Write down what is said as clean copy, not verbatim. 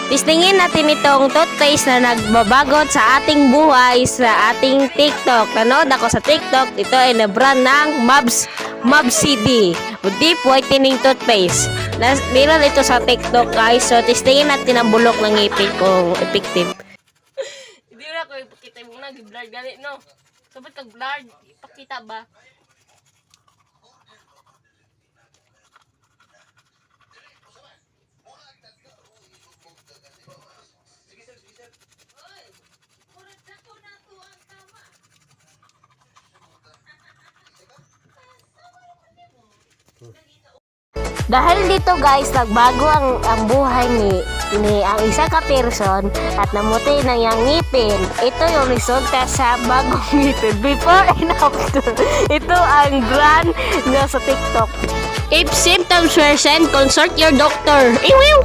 Testingin natin itong toothpaste na nagbabagot sa ating buhay sa ating TikTok. Nanood ako sa TikTok. Ito ay na-brand ng Mabs CD. Deep whitening toothpaste. Nilan ito sa TikTok guys. So testingin natin ang bulok ng ngipin kung effective. Hindi na ko ipakita mo na. Gi-blurred gali no. Sabat kag blurred. Ipakita ba? Dahil dito guys, nagbago ang buhay ni ang isa ka person at namuti ng yang ngipin. Ito yung resulta sa bagong ngipin. Before and after. Ito ang brand na sa TikTok. If symptoms worsen, consult your doctor. Ew!